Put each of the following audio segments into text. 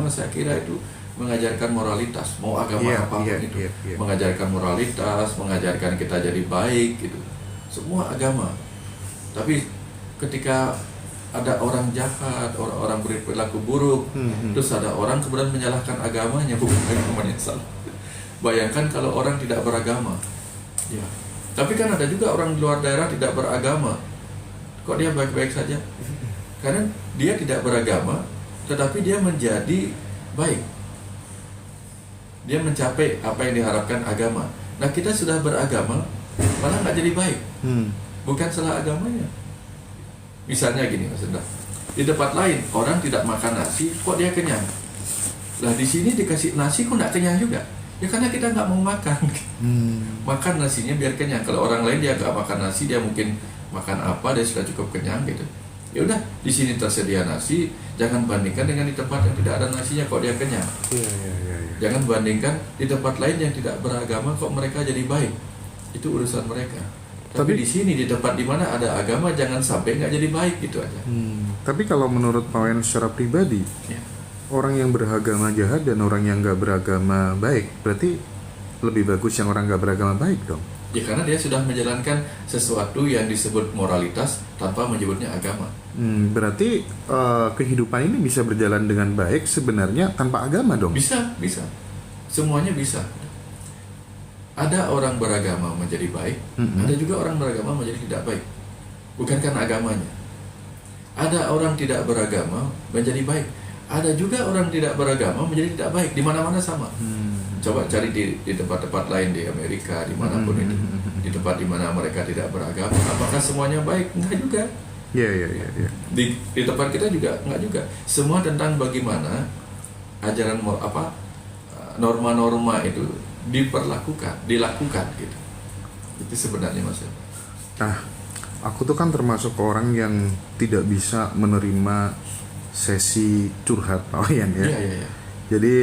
agama saya kira itu mengajarkan moralitas, mau agama apapun itu, mengajarkan moralitas, mengajarkan kita jadi baik gitu, semua agama. Tapi ketika ada orang jahat, orang-orang berperilaku buruk, terus ada orang kemudian menyalahkan agamanya, bukan agamanya salah. Bayangkan kalau orang tidak beragama, ya. Tapi kan ada juga orang di luar daerah tidak beragama, kok dia baik-baik saja? Karena dia tidak beragama, tetapi dia menjadi baik. Dia mencapai apa yang diharapkan agama. Nah, kita sudah beragama, malah nggak jadi baik. Bukan salah agamanya. Misalnya gini, Mas Enda. Di tempat lain, orang tidak makan nasi, kok dia kenyang? Lah di sini dikasih nasi, kok nggak kenyang juga? Ya karena kita nggak mau makan. Makan nasinya biar kenyang. Kalau orang lain dia nggak makan nasi, dia mungkin makan apa, dia sudah cukup kenyang gitu. Ya udah, di sini tersedia nasi, jangan bandingkan dengan di tempat yang tidak ada nasinya kok dia kenyang. Jangan bandingkan di tempat lain yang tidak beragama kok mereka jadi baik. Itu urusan mereka. Tapi di sini di tempat di mana ada agama jangan sampai nggak jadi baik, gitu aja. Tapi kalau menurut Pak Wayan secara pribadi, orang yang beragama jahat dan orang yang nggak beragama baik, berarti lebih bagus yang orang nggak beragama baik dong? Ya karena dia sudah menjalankan sesuatu yang disebut moralitas tanpa menyebutnya agama. Berarti kehidupan ini bisa berjalan dengan baik sebenarnya tanpa agama dong? Bisa. Semuanya bisa. Ada orang beragama menjadi baik, ada juga orang beragama menjadi tidak baik. Bukan karena agamanya. Ada orang tidak beragama menjadi baik. Ada juga orang tidak beragama menjadi tidak baik. Di mana-mana sama. Coba cari di tempat-tempat lain di Amerika, dimanapun itu, di tempat di mana mereka tidak beragama, apakah semuanya baik? Enggak juga. Iya. Di tempat kita juga enggak juga. Semua tentang bagaimana ajaran norma-norma itu dilakukan gitu. Itu sebenarnya Mas. Nah, aku tuh kan termasuk orang yang tidak bisa menerima sesi curhat Pak Wayan ya. Iya. Jadi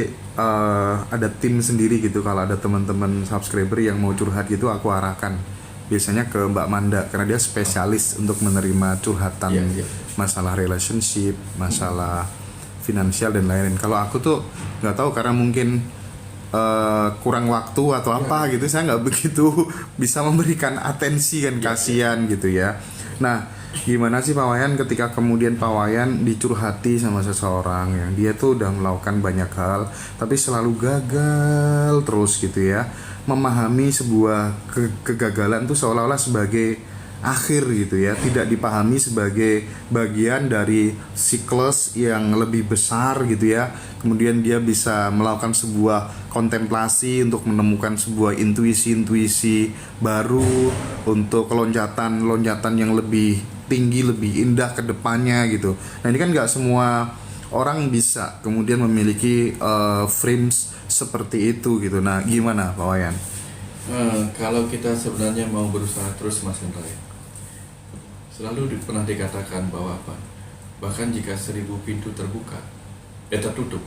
ada tim sendiri gitu, kalau ada teman-teman subscriber yang mau curhat gitu aku arahkan biasanya ke Mbak Manda karena dia spesialis untuk menerima curhatan masalah relationship, masalah finansial dan lain-lain. Kalau aku tuh nggak tahu karena mungkin kurang waktu atau apa gitu, saya nggak begitu bisa memberikan atensi kan, kasihan gitu ya. Nah, gimana sih Pak Wayan ketika kemudian Pak Wayan dicurhati sama seseorang yang dia tuh udah melakukan banyak hal tapi selalu gagal terus gitu ya, memahami sebuah kegagalan tuh seolah-olah sebagai akhir gitu ya, tidak dipahami sebagai bagian dari siklus yang lebih besar gitu ya. Kemudian dia bisa melakukan sebuah kontemplasi untuk menemukan sebuah intuisi baru untuk loncatan yang lebih tinggi, lebih indah ke depannya gitu. Nah ini kan nggak semua orang bisa kemudian memiliki frames seperti itu gitu. Nah gimana Pak Wayan? Kalau kita sebenarnya mau berusaha terus Mas Hendra, selalu pernah dikatakan bahwa bahkan jika 1000 pintu terbuka, tertutup,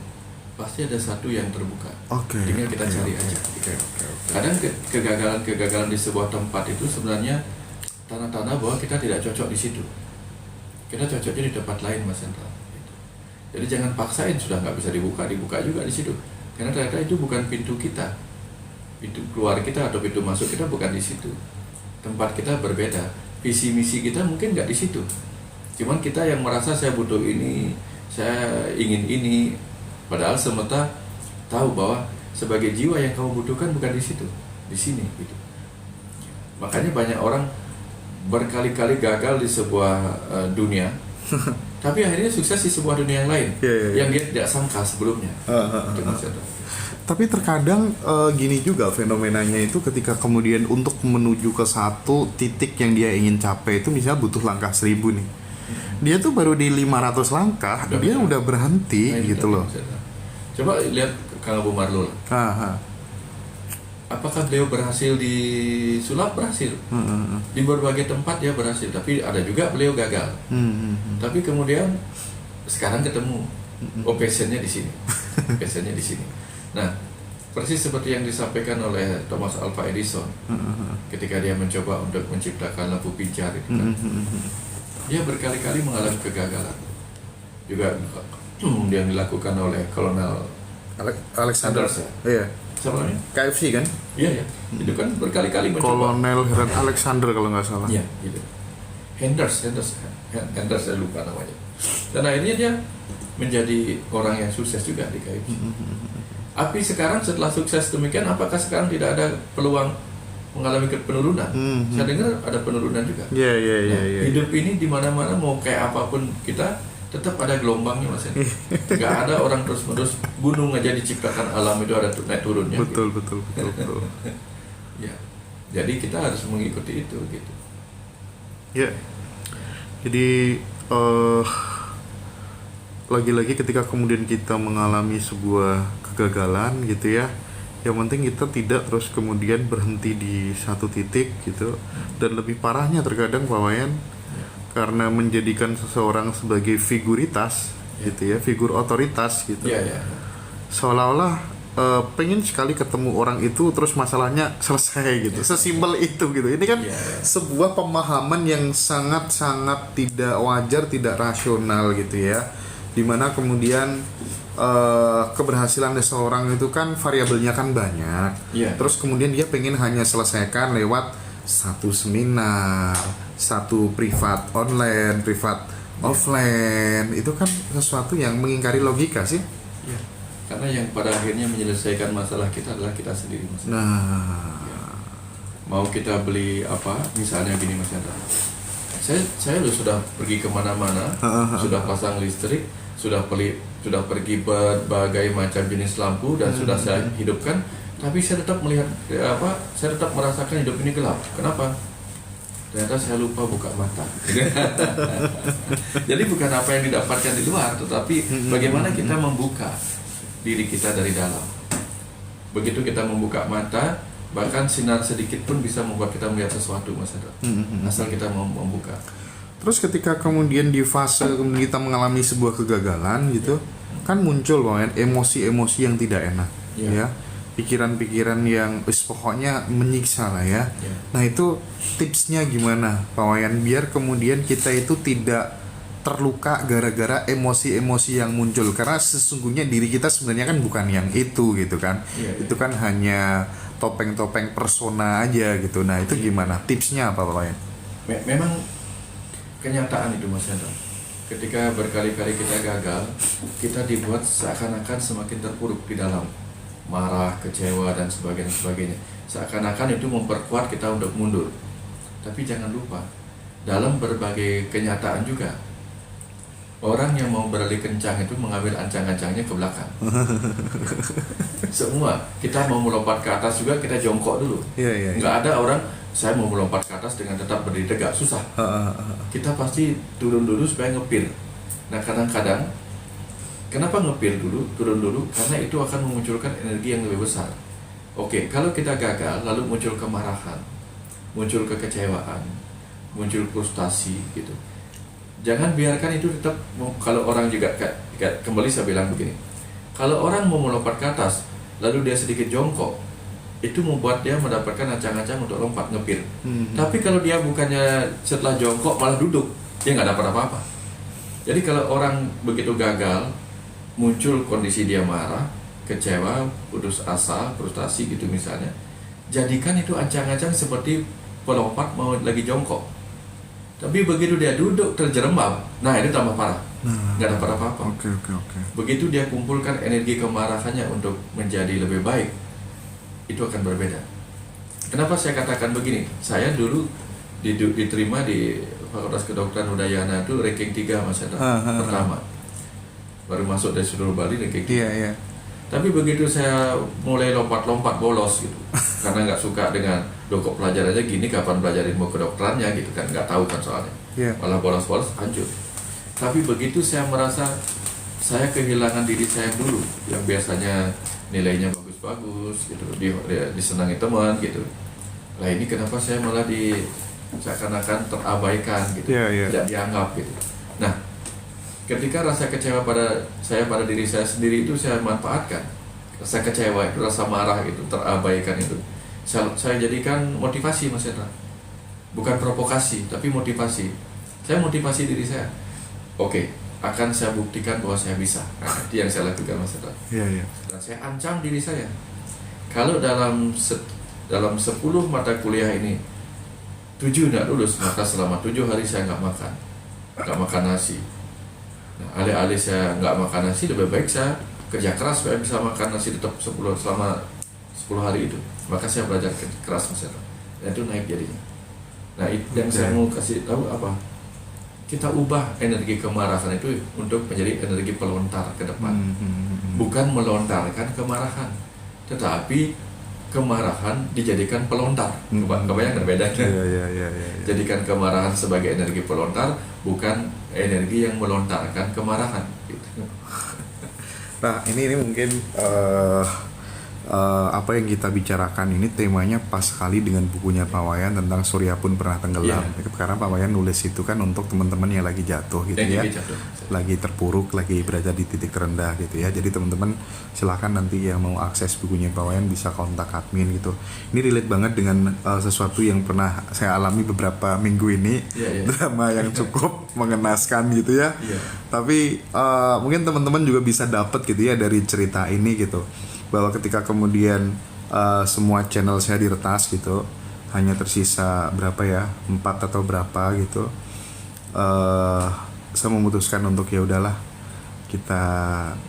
pasti ada satu yang terbuka. Tinggal kita cari aja. Kadang kegagalan di sebuah tempat itu sebenarnya tanda-tanda bahwa kita tidak cocok di situ. Kita cocoknya di tempat lain Mas Hendra. Jadi jangan paksain, sudah nggak bisa dibuka juga di situ. Karena ternyata itu bukan pintu kita. Pintu keluar kita atau pintu masuk kita bukan di situ. Tempat kita berbeda. Visi misi kita mungkin nggak di situ. Cuman kita yang merasa saya butuh ini, saya ingin ini, padahal semesta tahu bahwa sebagai jiwa yang kamu butuhkan bukan di situ, di sini gitu. Makanya banyak orang berkali-kali gagal di sebuah dunia, tapi akhirnya sukses di sebuah dunia yang lain, yang dia tidak sangka sebelumnya. Tapi terkadang gini juga fenomenanya itu, ketika kemudian untuk menuju ke satu titik yang dia ingin capai itu misalnya butuh langkah 1000 nih. Dia tuh baru di 500 langkah, dia udah berhenti gitu loh. Coba lihat Kang Abu Marlul. Apakah beliau berhasil di sulap? Berhasil. Di berbagai tempat dia berhasil, tapi ada juga beliau gagal. Tapi kemudian sekarang ketemu, passionnya di sini. Passionnya di sini. Nah, persis seperti yang disampaikan oleh Thomas Alva Edison ketika dia mencoba untuk menciptakan lampu pijar itu kan. Dia berkali-kali mengalami kegagalan. Juga yang dilakukan oleh Kolonel Alexander. Sanders ya. Iya. Siapa namanya? KFC kan? Iya ya. Itu kan berkali-kali mencoba. Kolonel Heron Alexander kalau nggak salah. Iya, gitu. Henders saya lupa namanya. Dan akhirnya dia menjadi orang yang sukses juga di KFC. Tapi sekarang setelah sukses demikian, apakah sekarang tidak ada peluang mengalami penurunan? Saya dengar ada penurunan juga. Iya. Hidup ini di mana-mana mau kayak apapun kita tetap ada gelombangnya Mas. Nggak ada orang terus-menerus, gunung aja diciptakan alam itu ada naik turunnya. Betul. Ya. Jadi kita harus mengikuti itu gitu. Ya. Jadi lagi-lagi ketika kemudian kita mengalami sebuah kegagalan gitu ya, yang penting kita tidak terus kemudian berhenti di satu titik gitu. Dan lebih parahnya terkadang Pak Wayan, karena menjadikan seseorang sebagai figuritas gitu ya, figur otoritas gitu, seolah-olah pengen sekali ketemu orang itu terus masalahnya selesai gitu, sesimpel itu gitu. Ini kan sebuah pemahaman yang sangat-sangat tidak wajar, tidak rasional gitu ya, dimana kemudian keberhasilan seseorang itu kan variabelnya kan banyak. Terus kemudian dia pengen hanya selesaikan lewat satu seminar, satu privat online, privat offline. Itu kan sesuatu yang mengingkari logika sih. Karena yang pada akhirnya menyelesaikan masalah kita adalah kita sendiri, Mas. Mau kita beli apa, misalnya gini Mas Chandra, saya sudah pergi kemana-mana, sudah pasang listrik, sudah pergi berbagai macam jenis lampu dan sudah saya hidupkan, tapi saya tetap melihat saya tetap merasakan hidup ini gelap. Kenapa? Ternyata saya lupa buka mata. Jadi bukan apa yang didapatkan di luar, tetapi bagaimana kita membuka diri kita dari dalam. Begitu kita membuka mata, bahkan sinar sedikit pun bisa membuat kita melihat sesuatu, Mas Hendra. Asal kita mau membuka. Terus ketika kemudian di fase kita mengalami sebuah kegagalan gitu, kan muncul emosi-emosi yang tidak enak, ya, pikiran-pikiran yang pokoknya menyiksa lah ya. Nah itu tipsnya gimana Pak Wayan biar kemudian kita itu tidak terluka gara-gara emosi-emosi yang muncul, karena sesungguhnya diri kita sebenarnya kan bukan yang itu gitu kan. Itu kan hanya topeng-topeng persona aja gitu. Nah itu gimana tipsnya apa Pak Wayan? Memang kenyataan itu Mas Hendra. Ketika berkali-kali kita gagal, kita dibuat seakan-akan semakin terpuruk di dalam, marah, kecewa dan sebagainya. Seakan-akan itu memperkuat kita untuk mundur. Tapi jangan lupa, dalam berbagai kenyataan juga, orang yang mau beralih kencang itu mengambil ancang-ancangnya ke belakang. Semua, kita mau melompat ke atas juga kita jongkok dulu. Nggak ada orang, saya mau melompat ke atas dengan tetap berdiri tegak, susah. Kita pasti turun dulu supaya ngepir. Nah kadang-kadang, kenapa ngepir dulu, turun dulu? Karena itu akan memunculkan energi yang lebih besar. Oke, kalau kita gagal, lalu muncul kemarahan, muncul kekecewaan, muncul frustasi gitu. Jangan biarkan itu tetap, kalau orang juga, kembali saya bilang begini, kalau orang mau melompat ke atas, lalu dia sedikit jongkok, itu membuat dia mendapatkan ancang-ancang untuk lompat, ngepir. Tapi kalau dia bukannya setelah jongkok malah duduk, dia nggak dapat apa-apa. Jadi kalau orang begitu gagal, muncul kondisi dia marah, kecewa, putus asa, frustasi gitu misalnya, jadikan itu ancang-ancang seperti pelompat mau lagi jongkok. Tapi begitu dia duduk terjerembab, nah ini tambah parah, nggak dapat apa-apa. Begitu dia kumpulkan energi kemarahannya untuk menjadi lebih baik, itu akan berbeda. Kenapa saya katakan begini? Saya dulu diterima di Fakultas Kedokteran Udayana itu ranking 3 Mas Hendra, pertama. Baru masuk dari seluruh Bali ranking 3. Tapi begitu saya mulai lompat-lompat bolos gitu, karena nggak suka dengan kok pelajarannya gini, kapan belajarin mau kedokterannya gitu kan, nggak tahu kan soalnya. Malah bolos-bolos hancur. Tapi begitu saya merasa saya kehilangan diri saya dulu, yang biasanya nilainya bagus gitu, disenangi teman gitu. Lah ini kenapa saya malah seakan-akan terabaikan gitu, tidak dianggap gitu. Nah, ketika rasa kecewa pada diri saya sendiri itu saya manfaatkan. Rasa kecewa itu, rasa marah itu, terabaikan itu, saya jadikan motivasi Mas Hendra. Bukan provokasi, tapi motivasi. Saya motivasi diri saya. Oke, akan saya buktikan bahwa saya bisa. Nah, itu yang saya lakukan Mas Hendra. Iya. Dan saya ancam diri saya, kalau dalam 10 mata kuliah ini 7 tidak lulus, maka selama 7 hari saya nggak makan nasi. Nah, alih-alih saya nggak makan nasi, lebih baik saya kerja keras supaya bisa makan nasi tetap selama 10 hari itu. Maka saya belajar keras Mas Hendra, dan itu naik jadinya. Nah, itu yang saya mau kasih tahu apa? Kita ubah energi kemarahan itu untuk menjadi energi pelontar ke depan. Bukan melontarkan kemarahan, tetapi kemarahan dijadikan pelontar. Kebayang bedanya? Iya. Jadikan kemarahan sebagai energi pelontar, bukan energi yang melontarkan kemarahan. Gitu. Nah, ini mungkin apa yang kita bicarakan ini temanya pas sekali dengan bukunya Pak Wayan tentang Surya Pun Pernah Tenggelam. Karena Pak Wayan nulis itu kan untuk teman-teman yang lagi jatuh gitu ya, lagi terpuruk, lagi berada di titik terendah gitu ya. Jadi teman-teman silakan nanti yang mau akses bukunya Pak Wayan bisa kontak admin gitu. Ini relate banget dengan sesuatu yang pernah saya alami beberapa minggu ini, drama yang cukup mengenaskan gitu ya. Tapi mungkin teman-teman juga bisa dapat gitu ya dari cerita ini gitu, bahwa ketika kemudian semua channel saya diretas gitu, hanya tersisa berapa ya, 4 atau berapa gitu, saya memutuskan untuk ya udahlah kita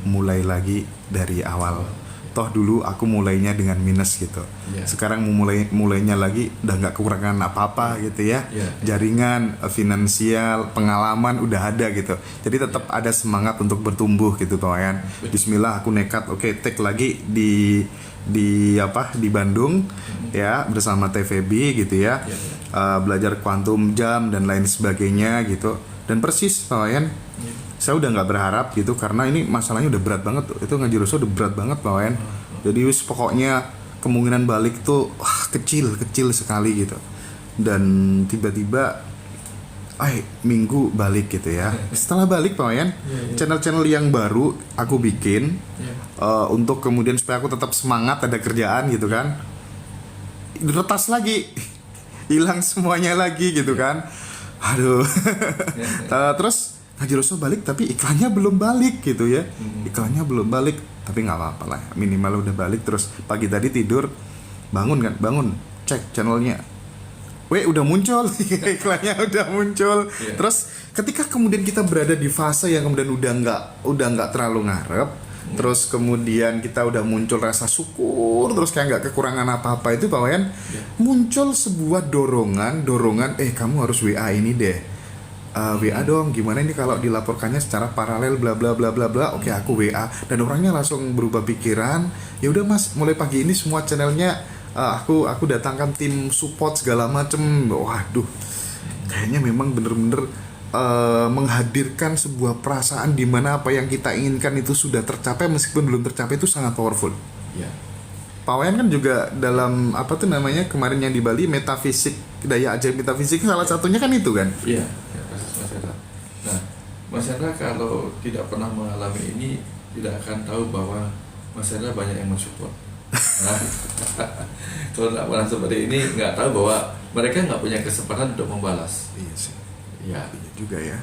mulai lagi dari awal. Toh dulu aku mulainya dengan minus gitu, sekarang mulainya lagi udah nggak kekurangan apa-apa gitu ya. Jaringan, finansial, pengalaman udah ada gitu, jadi tetap ada semangat untuk bertumbuh gitu Pak Wayan. Bismillah aku nekat, take lagi di Bandung ya bersama TVB gitu ya. Belajar kuantum jam dan lain sebagainya gitu. Dan persis Pak Wayan, saya udah nggak berharap gitu, karena ini masalahnya udah berat banget. Itu Ngaji Roso udah berat banget Pak Wayan. Jadi pokoknya kemungkinan balik tuh kecil sekali gitu. Dan tiba-tiba minggu balik gitu ya. Setelah balik Pak Wayan, channel-channel yang baru aku bikin untuk kemudian supaya aku tetap semangat ada kerjaan gitu kan, diretas lagi, hilang semuanya lagi gitu kan. Aduh. Terus Ngaji Roso balik tapi iklannya belum balik gitu ya. Iklannya belum balik, tapi nggak apa-apa lah, minimal udah balik. Terus pagi tadi tidur, bangun cek channelnya, udah muncul. Iklannya udah muncul. Terus ketika kemudian kita berada di fase yang kemudian udah nggak terlalu ngarep, terus kemudian kita udah muncul rasa syukur, terus kayak nggak kekurangan apa-apa, itu Pak Wayan muncul sebuah dorongan, kamu harus WA ini deh. WA dong, gimana ini kalau dilaporkannya secara paralel bla bla bla bla bla. Oke, aku WA, dan orangnya langsung berubah pikiran. Ya udah Mas, mulai pagi ini semua channelnya aku datangkan tim support segala macem. Waduh, kayaknya memang bener-bener menghadirkan sebuah perasaan di mana apa yang kita inginkan itu sudah tercapai, meskipun belum tercapai, itu sangat powerful. Pak Wayan kan juga dalam kemarin yang di Bali, metafisik, daya ajaib metafisik, salah satunya kan itu kan. Mas Hendra kalau tidak pernah mengalami ini tidak akan tahu bahwa Mas Hendra banyak yang mensupport. Kalau tidak pernah seperti ini, nggak tahu bahwa mereka nggak punya kesempatan untuk membalas. Iya sih. Iya juga ya.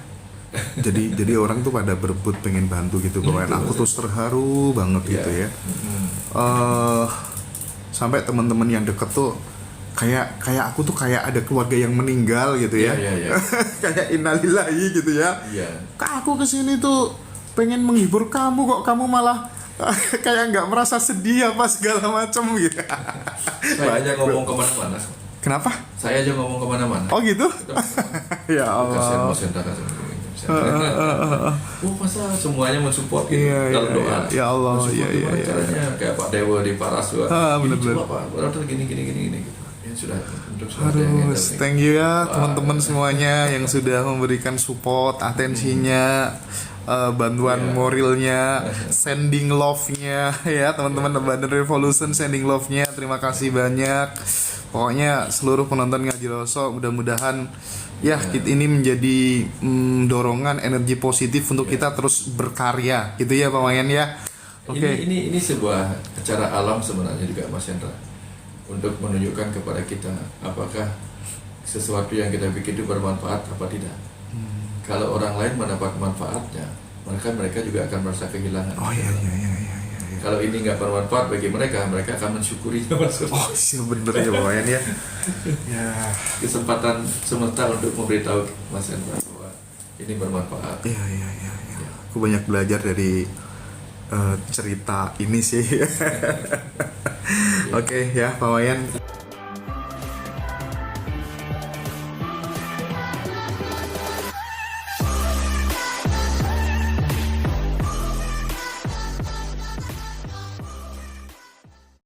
Jadi orang tuh pada berebut pengen bantu gitu Pak Wayan. Aku tuh terharu banget gitu ya. Sampai teman-teman yang deket tuh kayak aku tuh kayak ada keluarga yang meninggal gitu ya. Kayak innalillahi gitu ya. Kak, aku kesini tuh pengen menghibur kamu, kok kamu malah kayak nggak merasa sedih apa segala macam gitu. Saya aja ngomong kemana-mana. Kenapa? Saya aja ngomong kemana-mana. Oh gitu? Ya Allah. Kasihan Mas Hendra. Masa semuanya mensupport gitu dalam doa. Ya Allah. Caranya kayak Pak Dewa di Paras. Benar-benar. Pak, gini gitu. Sudah thank you ya teman-teman semuanya yang sudah memberikan support, atensinya, bantuan moralnya, sending love-nya ya teman-teman Abundant Revolution, sending love-nya, terima kasih banyak. Pokoknya seluruh penonton Ngaji Roso, mudah-mudahan ini menjadi dorongan energi positif untuk kita terus berkarya gitu ya Pak Wayan ya. Ini sebuah acara alam sebenarnya juga Mas Hendra, untuk menunjukkan kepada kita apakah sesuatu yang kita bikin itu bermanfaat apa tidak. kalau orang lain mendapat manfaatnya, maka mereka juga akan merasa kehilangan. Oh iya. Kalau ini nggak bermanfaat bagi mereka, mereka akan mensyukurinya. Oh iya bener ya Pak Wayan ya. Ya. Kesempatan semesta untuk memberitahu Mas Hendra bahwa ini bermanfaat. Iya. Aku banyak belajar dari cerita ini sih. Oke ya Pak Wayan.